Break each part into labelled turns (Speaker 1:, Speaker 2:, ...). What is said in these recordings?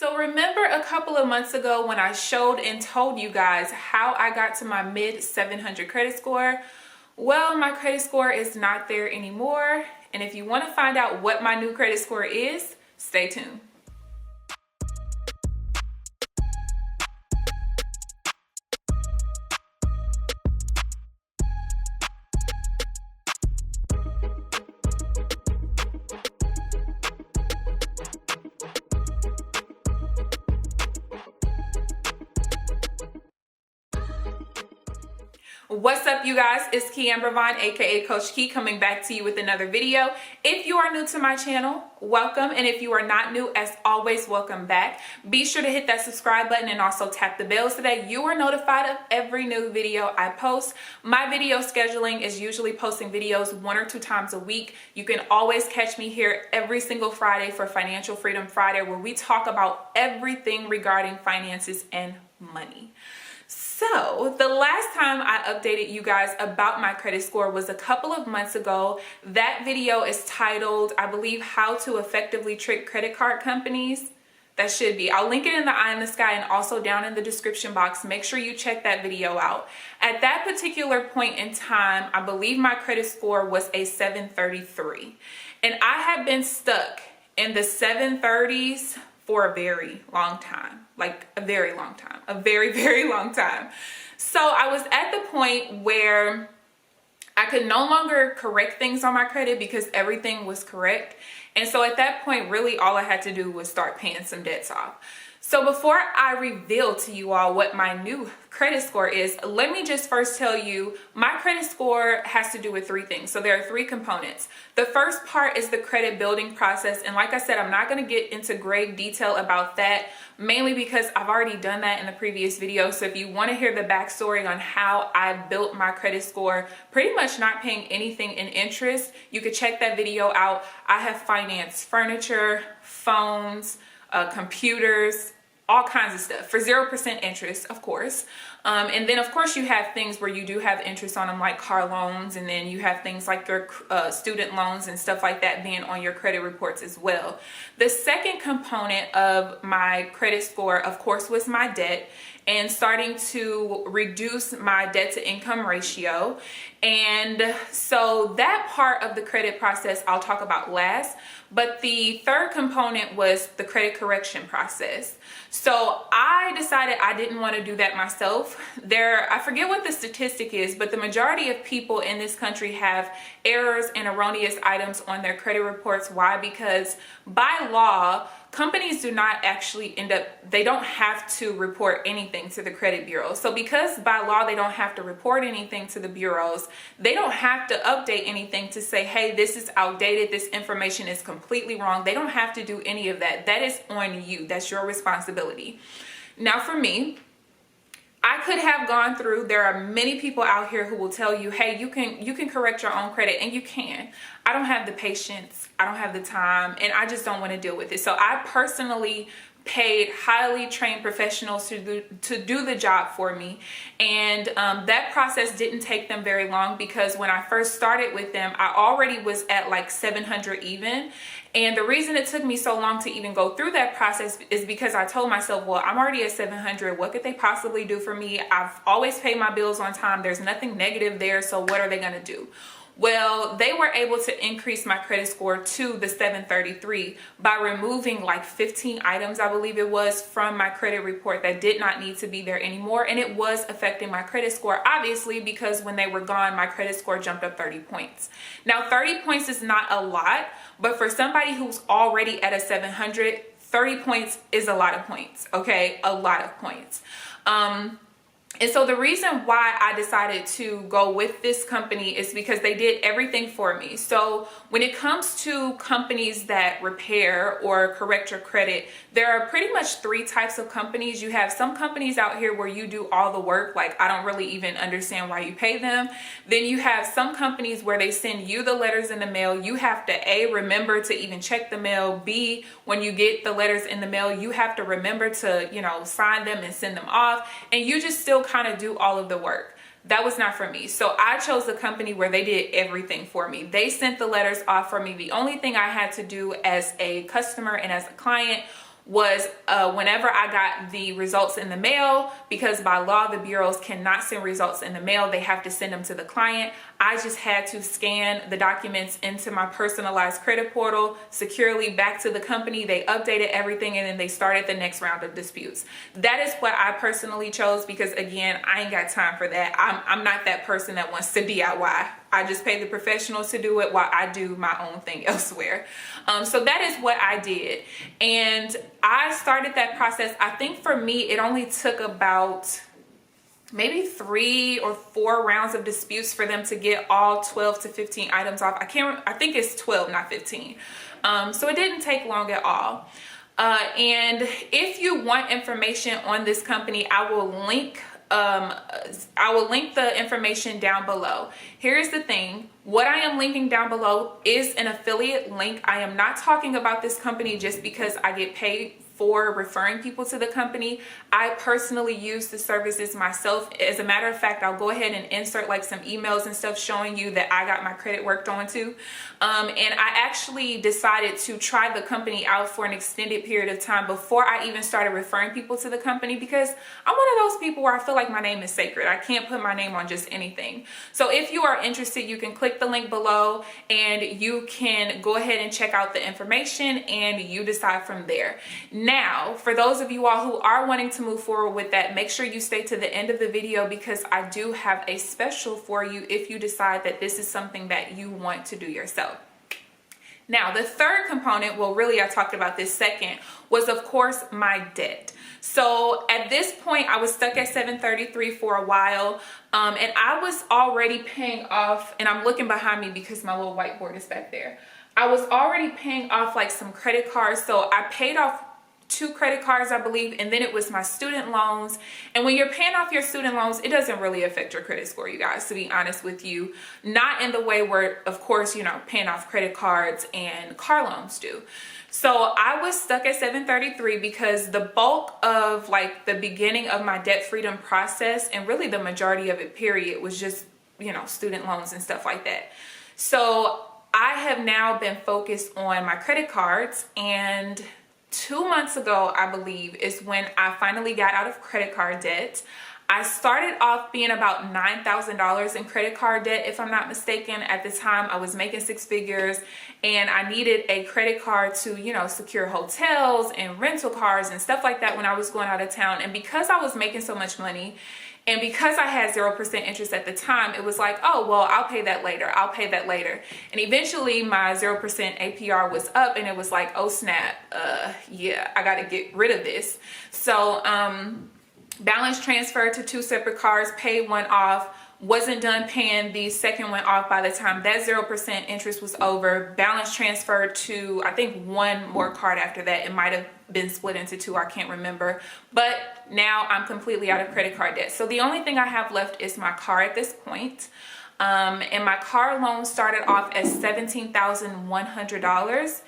Speaker 1: So remember a couple of months ago when I showed and told you guys how I got to my mid 700 credit score? Well, my credit score is not there anymore. And if you want to find out what my new credit score is, stay tuned. What's up, you guys? It's KeAmber Vaughn, aka CoachKe, coming back to you with another video. If you are new to my channel, welcome, and if you are not new, as always, welcome back. Be sure to hit that subscribe button and also tap the bell so that you are notified of every new video I post. My video scheduling is usually posting videos 1 or 2 times a week. You can always catch me here every single Friday for Financial Freedom Friday, where we talk about everything regarding finances and money. So the last time I updated you guys about my credit score was a couple of months ago. That video is titled, I believe, How to Effectively Trick Credit Card Companies. That should be. I'll link it in the eye in the sky and also down in the description box. Make sure you check that video out. At that particular point in time, I believe my credit score was a 733. And I have been stuck in the 730s for a very long time, like a very long time, a very, very long time. So I was at the point where I could no longer correct things on my credit because everything was correct. And so at that point, really all I had to do was start paying some debts off. So before I reveal to you all what my new credit score is, let me just first tell you my credit score has to do with 3 things. So there are 3 components. The first part is the credit building process. And like I said, I'm not going to get into great detail about that, mainly because I've already done that in the previous video. So if you want to hear the backstory on how I built my credit score, pretty much not paying anything in interest, you could check that video out. I have financed furniture, phones, computers, all kinds of stuff for 0% interest, of course. And then of course you have things where you do have interest on them, like car loans, and then you have things like your student loans and stuff like that being on your credit reports as well. The second component of my credit score, of course, was my debt and starting to reduce my debt to income ratio. And so that part of the credit process I'll talk about last. But the third component was the credit correction process. So I decided I didn't want to do that myself. I forget what the statistic is, but the majority of people in this country have errors and erroneous items on their credit reports. Why? Because by law, companies do not actually they don't have to report anything to the credit bureau. So because by law they don't have to report anything to the bureaus, they don't have to update anything to say, hey, this is outdated, this information is completely wrong. They don't have to do any of that. That is on you. That's your responsibility. Now for me, I could have gone through, there are many people out here who will tell you, hey, you can correct your own credit, and you can. I don't have the patience, I don't have the time, and I just don't want to deal with it. So I personally paid highly trained professionals to do the job for me. And that process didn't take them very long, because when I first started with them, I already was at like 700 even. And the reason it took me so long to even go through that process is because I told myself, well, I'm already at 700. What could they possibly do for me? I've always paid my bills on time. There's nothing negative there. So what are they going to do? Well, they were able to increase my credit score to the 733 by removing like 15 items, I believe it was, from my credit report that did not need to be there anymore. And it was affecting my credit score, obviously, because when they were gone, my credit score jumped up 30 points. Now, 30 points is not a lot, but for somebody who's already at a 700, 30 points is a lot of points, okay? A lot of points. And so the reason why I decided to go with this company is because they did everything for me. So when it comes to companies that repair or correct your credit, there are pretty much 3 types of companies. You have some companies out here where you do all the work, like I don't really even understand why you pay them. Then you have some companies where they send you the letters in the mail. You have to A, remember to even check the mail. B, when you get the letters in the mail, you have to remember to, sign them and send them off. And you just still kind of do all of the work. That was not for me. So I chose a company where they did everything for me. They sent the letters off for me. The only thing I had to do as a customer and as a client was whenever I got the results in the mail, because by law the bureaus cannot send results in the mail, they have to send them to the client. I just had to scan the documents into my personalized credit portal securely back to the company. They updated everything, and then they started the next round of disputes. That is what I personally chose, because again, I ain't got time for that. I'm not that person that wants to DIY. I just pay the professionals to do it while I do my own thing elsewhere. So that is what I did. And I started that process. I think for me, it only took about maybe 3 or 4 rounds of disputes for them to get all 12 to 15 items off. I think it's 12, not 15. So it didn't take long at all. And if you want information on this company, I will link the information down below. Here's the thing. What I am linking down below is an affiliate link. I am not talking about this company just because I get paid for referring people to the company. I personally use the services myself. As a matter of fact, I'll go ahead and insert like some emails and stuff showing you that I got my credit worked on too. And I actually decided to try the company out for an extended period of time before I even started referring people to the company, because I'm one of those people where I feel like my name is sacred. I can't put my name on just anything. So if you are interested, you can click the link below and you can go ahead and check out the information, and you decide from there. Now, for those of you all who are wanting to move forward with that, make sure you stay to the end of the video, because I do have a special for you if you decide that this is something that you want to do yourself. Now, the third component, well, really I talked about this second, was of course my debt. So at this point, I was stuck at 733 for a while, and I was already paying off, and I'm looking behind me because my little whiteboard is back there. I was already paying off like some credit cards. So I paid off 2 credit cards, I believe, and then it was my student loans. And when you're paying off your student loans, it doesn't really affect your credit score, you guys, to be honest with you. Not in the way where, of course, you know, paying off credit cards and car loans do. So I was stuck at 733 because the bulk of like the beginning of my debt freedom process, and really the majority of it period, was just, you know, student loans and stuff like that. So I have now been focused on my credit cards, and 2 months ago, I believe, is when I finally got out of credit card debt. I started off being about $9,000 in credit card debt, if I'm not mistaken. At the time, I was making 6 figures, and I needed a credit card to, you know, secure hotels and rental cars and stuff like that when I was going out of town. And because I was making so much money, and because I had 0% interest at the time, it was like, oh, well, I'll pay that later. I'll pay that later. And eventually my 0% APR was up, and it was like, oh snap, yeah, I got to get rid of this. So balance transferred to 2 separate cards, paid one off, wasn't done paying the second one off by the time that 0% interest was over. Balance transferred to, I think, 1 more card after that. It might have been split into 2, I can't remember. But now I'm completely out of credit card debt. So the only thing I have left is my car at this point. And my car loan started off as $17,100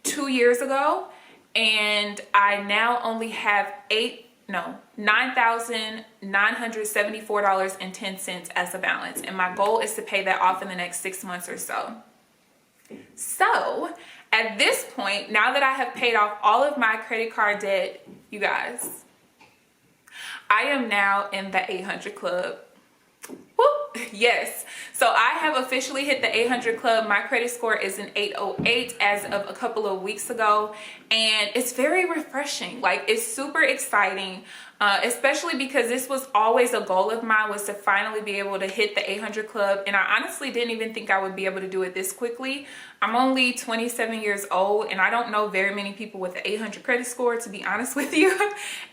Speaker 1: 2 years ago. And I now only have $9,974.10 as a balance, and my goal is to pay that off in the next 6 months or so. So at this point, now that I have paid off all of my credit card debt, you guys, I am now in the 800 club. Whoop. Yes, so I have officially hit the 800 club. My credit score is an 808 as of a couple of weeks ago, and it's very refreshing. Like, it's super exciting, especially because this was always a goal of mine, was to finally be able to hit the 800 club. And I honestly didn't even think I would be able to do it this quickly. I'm only 27 years old, and I don't know very many people with an 800 credit score, to be honest with you.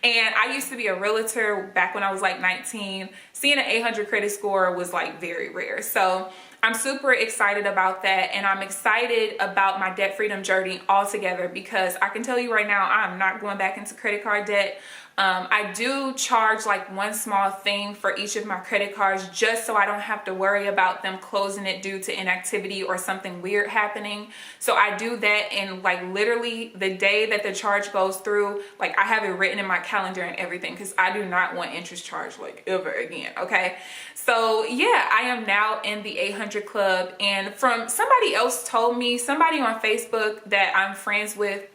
Speaker 1: And I used to be a realtor back when I was like 19. Seeing an 800 credit score was like very rare. So I'm super excited about that, and I'm excited about my debt freedom journey altogether, because I can tell you right now, I'm not going back into credit card debt. I do charge like one small thing for each of my credit cards, just so I don't have to worry about them closing it due to inactivity or something weird happening. So I do that, and like literally the day that the charge goes through, like I have it written in my calendar and everything, because I do not want interest charge like ever again. Okay, so yeah, I am now in the 800 club, and from somebody else told me, somebody on Facebook that I'm friends with,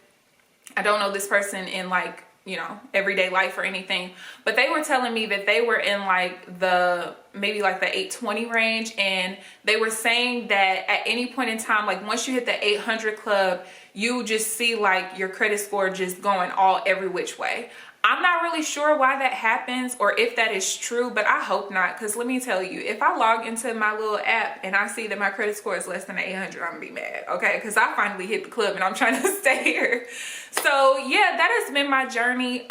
Speaker 1: I don't know this person in like, you know, everyday life or anything, but they were telling me that they were in like the maybe like the 820 range, and they were saying that at any point in time, like once you hit the 800 club, you just see like your credit score just going all every which way. I'm not really sure why that happens or if that is true, but I hope not, because let me tell you, if I log into my little app and I see that my credit score is less than 800, I'm gonna be mad, okay? Because I finally hit the club and I'm trying to stay here. So yeah, that has been my journey.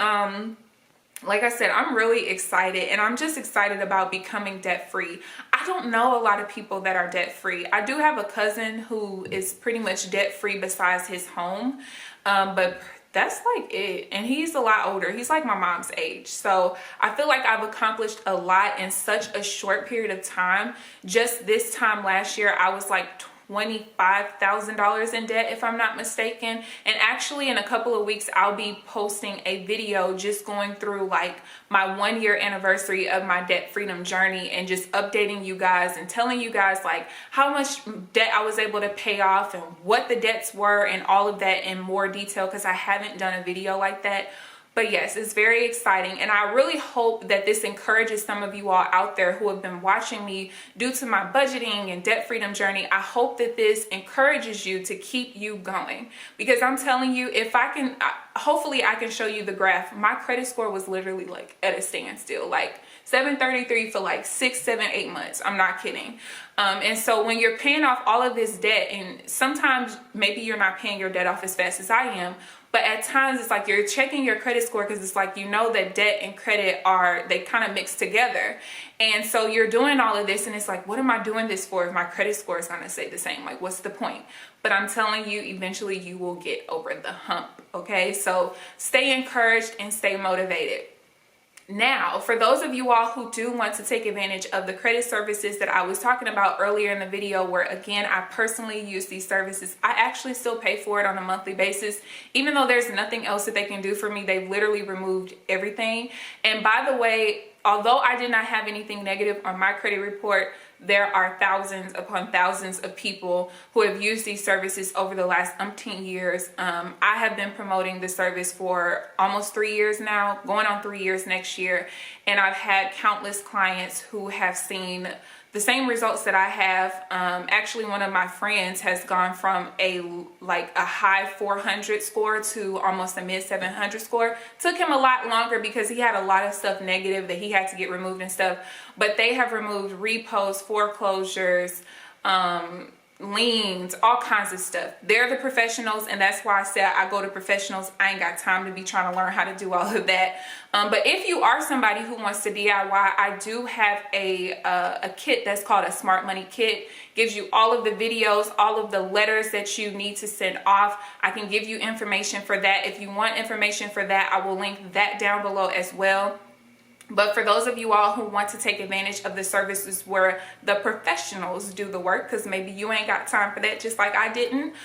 Speaker 1: Like I said, I'm really excited, and I'm just excited about becoming debt-free. I don't know a lot of people that are debt-free. I do have a cousin who is pretty much debt-free besides his home, but that's like it. And he's a lot older. He's like my mom's age. So I feel like I've accomplished a lot in such a short period of time. Just this time last year, I was like $25,000 in debt, if I'm not mistaken. And actually in a couple of weeks, I'll be posting a video just going through like my 1-year anniversary of my debt freedom journey, and just updating you guys and telling you guys like how much debt I was able to pay off and what the debts were and all of that in more detail, because I haven't done a video like that. But yes, it's very exciting, and I really hope that this encourages some of you all out there who have been watching me due to my budgeting and debt freedom journey. I hope that this encourages you to keep you going, because I'm telling you, if I can, hopefully I can show you the graph. My credit score was literally like at a standstill, like 733 for like 6, 7, 8 months. I'm not kidding. And so when you're paying off all of this debt, and sometimes maybe you're not paying your debt off as fast as I am, but at times it's like you're checking your credit score, because it's like, you know, that debt and credit they kind of mix together. And so you're doing all of this, and it's like, what am I doing this for if my credit score is going to stay the same? Like, what's the point? But I'm telling you, eventually you will get over the hump. Okay, so stay encouraged and stay motivated. Now, for those of you all who do want to take advantage of the credit services that I was talking about earlier in the video, where again, I personally use these services, I actually still pay for it on a monthly basis. Even though there's nothing else that they can do for me, they've literally removed everything. And by the way, although I did not have anything negative on my credit report, there are thousands upon thousands of people who have used these services over the last umpteen years. I have been promoting the service for almost 3 years now, going on 3 years next year. And I've had countless clients who have seen the same results that I have. Actually, one of my friends has gone from a high 400 score to almost a mid 700 score. Took him a lot longer because he had a lot of stuff negative that he had to get removed and stuff. But they have removed repos, foreclosures, liens, all kinds of stuff. They're the professionals, and that's why I said I go to professionals. I ain't got time to be trying to learn how to do all of that. But if you are somebody who wants to DIY, I do have a kit that's called a Smart Money Kit. Gives you all of the videos, all of the letters that you need to send off. I can give you information for that. If you want information for that, I will link that down below as well. But for those of you all who want to take advantage of the services where the professionals do the work, because maybe you ain't got time for that just like I didn't,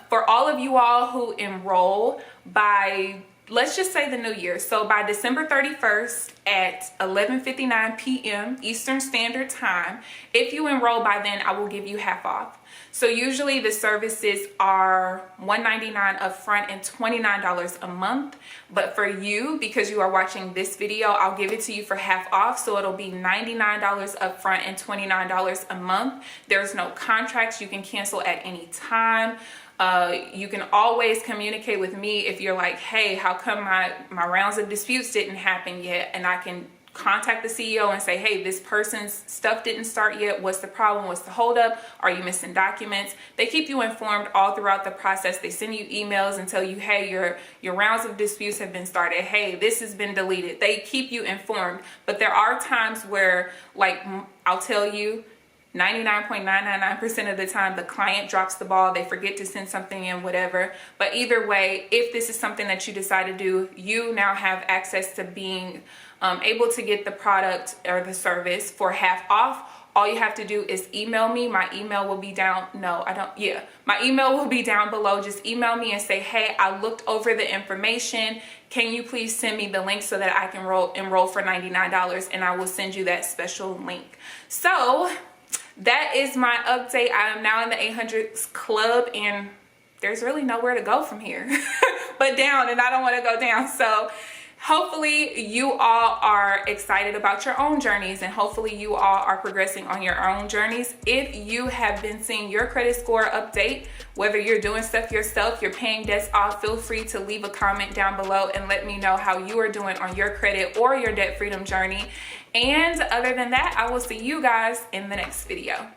Speaker 1: for all of you all who enroll by, let's just say the new year, so by December 31st at 11:59 p.m. Eastern Standard Time, if you enroll by then, I will give you half off. So usually the services are $199 upfront and $29 a month. But for you, because you are watching this video, I'll give it to you for half off. So it'll be $99 upfront and $29 a month. There's no contracts. You can cancel at any time. You can always communicate with me if you're like, hey, how come my rounds of disputes didn't happen yet? And I can contact the CEO and say, hey, this person's stuff didn't start yet. What's the problem? What's the holdup? Are you missing documents? They keep you informed all throughout the process. They send you emails and tell you, hey, your rounds of disputes have been started. Hey, this has been deleted. They keep you informed. But there are times where, like, I'll tell you, 99.999% of the time the client drops the ball, they forget to send something in, whatever. But either way, if this is something that you decide to do, you now have access to being able to get the product or the service for half off. All you have to do is email me. My email will be down. My email will be down below. Just email me and say, hey, I looked over the information. Can you please send me the link so that I can enroll for $99, and I will send you that special link. So that is my update. I am now in the 800 club, and there's really nowhere to go from here. but down, and I don't want to go down. So hopefully you all are excited about your own journeys, and hopefully you all are progressing on your own journeys. If you have been seeing your credit score update, whether you're doing stuff yourself, you're paying debts off, feel free to leave a comment down below and let me know how you are doing on your credit or your debt freedom journey. And other than that, I will see you guys in the next video.